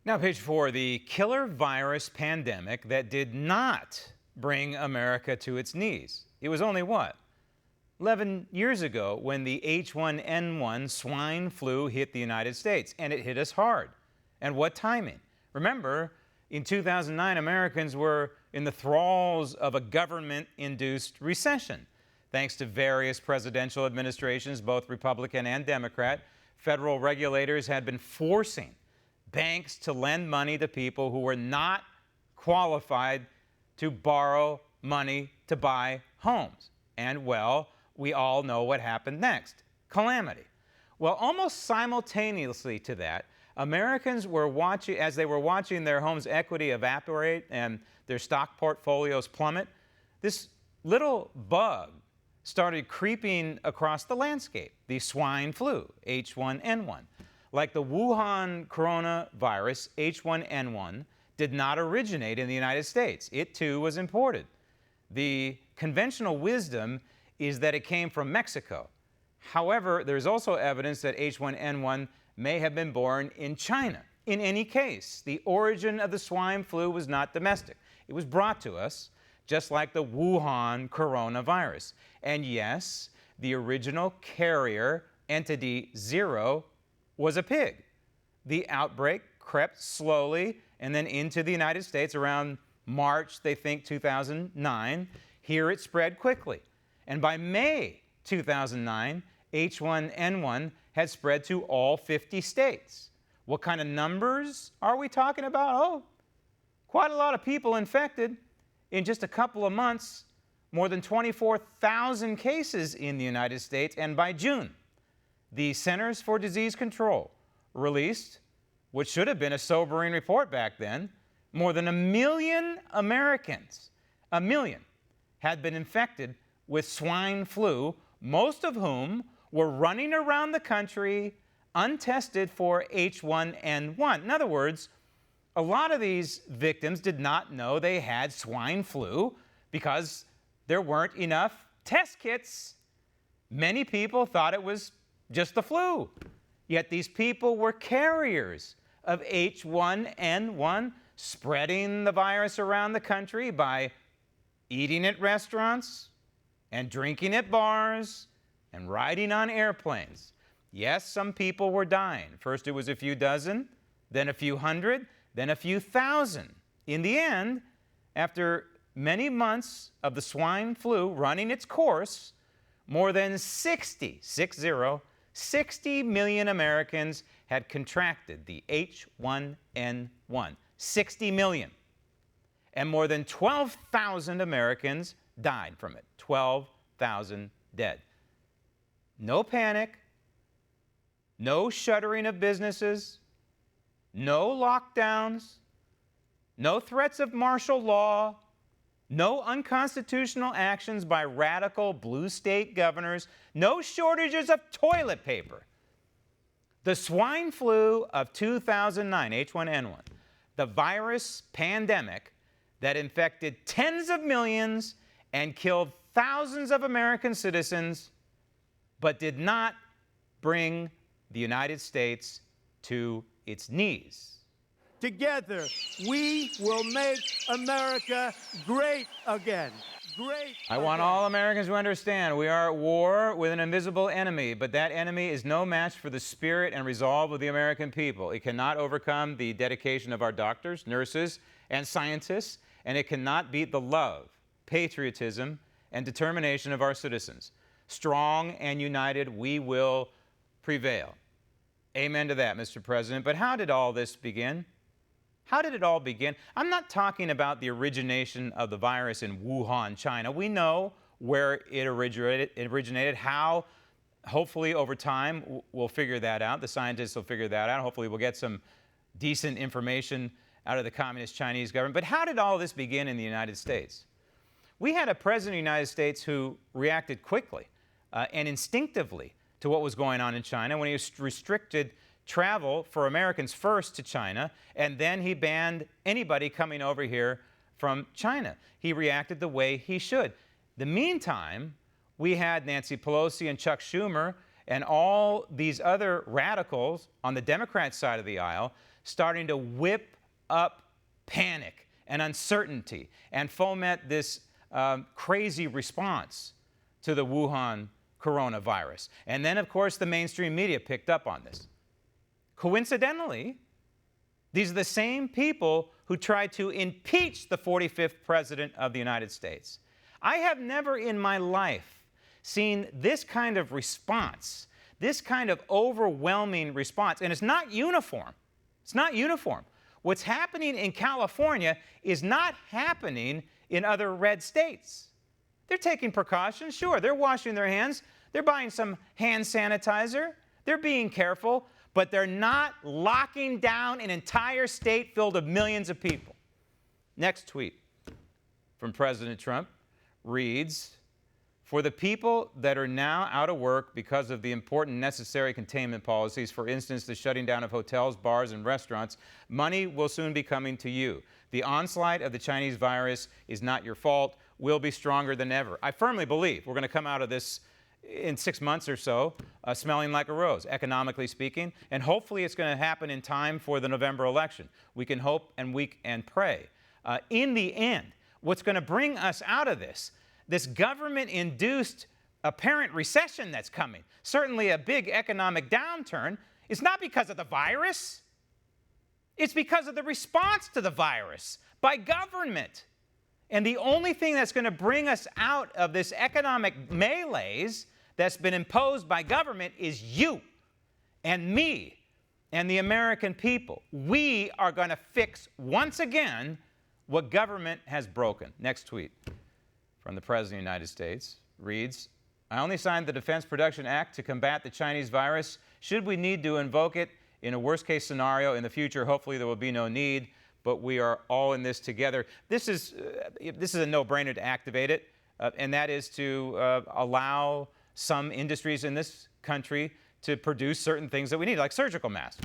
Now, page 4, the killer virus pandemic that did not bring America to its knees. It was only what? 11 years ago when the H1N1 swine flu hit the United States, and it hit us hard. And what timing? Remember, in 2009, Americans were in the thralls of a government-induced recession. Thanks to various presidential administrations, both Republican and Democrat, federal regulators had been forcing banks to lend money to people who were not qualified to borrow money to buy homes. And, well, we all know what happened next. Calamity. Well, almost simultaneously to that, Americans were watching, as they were watching their home's equity evaporate and their stock portfolios plummet, this little bug started creeping across the landscape, the swine flu, H1N1. Like the Wuhan coronavirus, H1N1 did not originate in the United States. It too was imported. The conventional wisdom is that it came from Mexico. However, there's also evidence that H1N1 may have been born in China. In any case, the origin of the swine flu was not domestic. It was brought to us, just like the Wuhan coronavirus. And yes, the original carrier, entity 0, was a pig. The outbreak crept slowly and then into the United States around March, they think, 2009. Here it spread quickly. And by May 2009, H1N1 had spread to all 50 states. What kind of numbers are we talking about? Oh, quite a lot of people infected. In just a couple of months, more than 24,000 cases in the United States. And by June, the Centers for Disease Control released what should have been a sobering report back then. More than 1 million Americans, 1 million, had been infected with swine flu, most of whom were running around the country untested for H1N1. In other words, a lot of these victims did not know they had swine flu because there weren't enough test kits. Many people thought it was just the flu. Yet these people were carriers of H1N1, spreading the virus around the country by eating at restaurants and drinking at bars and riding on airplanes. Yes, some people were dying. First it was a few dozen, then a few hundred, then a few thousand. In the end, after many months of the swine flu running its course, more than 60 million Americans had contracted the H1N1. 60 million. And more than 12,000 Americans died from it. 12,000 dead. No panic, no shuttering of businesses, no lockdowns, no threats of martial law, no unconstitutional actions by radical blue state governors, no shortages of toilet paper. The swine flu of 2009, H1N1, the virus pandemic that infected tens of millions and killed thousands of American citizens, but did not bring the United States to its knees. Together, we will make America great again. Great. I want all Americans to understand we are at war with an invisible enemy, but that enemy is no match for the spirit and resolve of the American people. It cannot overcome the dedication of our doctors, nurses, and scientists, and it cannot beat the love, patriotism, and determination of our citizens. Strong and united, we will prevail. Amen to that, Mr. President. But how did all this begin? How did it all begin? I'm not talking about the origination of the virus in Wuhan, China. We know where it originated, how, hopefully over time, we'll figure that out. The scientists will figure that out. Hopefully we'll get some decent information out of the Communist Chinese government. But how did all this begin in the United States? We had a president of the United States who reacted quickly and instinctively to what was going on in China when he restricted travel for Americans first to China, and then he banned anybody coming over here from China. He reacted the way he should. The meantime, we had Nancy Pelosi and Chuck Schumer and all these other radicals on the Democrat side of the aisle starting to whip up panic and uncertainty and foment this crazy response to the Wuhan coronavirus. And then, of course, the mainstream media picked up on this. Coincidentally, these are the same people who tried to impeach the 45th President of the United States. I have never in my life seen this kind of response, this kind of overwhelming response, and it's not uniform. It's not uniform. What's happening in California is not happening in other red states. They're taking precautions, sure, they're washing their hands, they're buying some hand sanitizer, they're being careful, but they're not locking down an entire state filled with millions of people. Next tweet from President Trump reads, "For the people that are now out of work because of the important necessary containment policies, for instance, the shutting down of hotels, bars, and restaurants, money will soon be coming to you. The onslaught of the Chinese virus is not your fault. We'll be stronger than ever." I firmly believe we're going to come out of this in 6 months or so, smelling like a rose, economically speaking, and hopefully it's going to happen in time for the November election. We can hope and pray. In the end, what's going to bring us out of this government-induced apparent recession that's coming, certainly a big economic downturn, is not because of the virus. It's because of the response to the virus by government. And the only thing that's going to bring us out of this economic malaise that's been imposed by government is you and me and the American people. We are going to fix once again what government has broken. Next tweet from the President of the United States reads, "I only signed the Defense Production Act to combat the Chinese virus. Should we need to invoke it in a worst-case scenario in the future, hopefully there will be no need, but we are all in this together." This is a no-brainer to activate it, and that is to allow some industries in this country to produce certain things that we need, like surgical masks.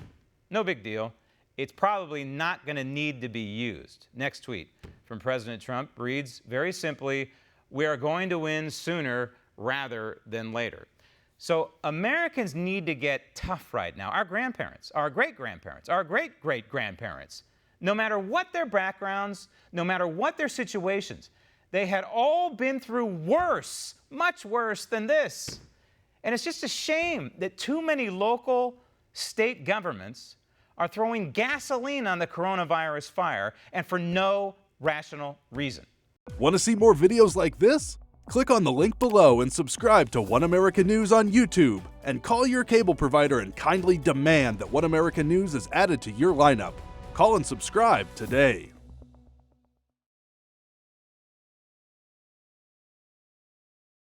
No big deal. It's probably not going to need to be used. Next tweet from President Trump reads, very simply, "We are going to win sooner rather than later." So Americans need to get tough right now. Our grandparents, our great-grandparents, our great-great-grandparents, no matter what their backgrounds, no matter what their situations, they had all been through worse, much worse than this. And it's just a shame that too many local state governments are throwing gasoline on the coronavirus fire, and for no rational reason. Want to see more videos like this? Click on the link below and subscribe to One America News on YouTube, and call your cable provider and kindly demand that One America News is added to your lineup. Call and subscribe today.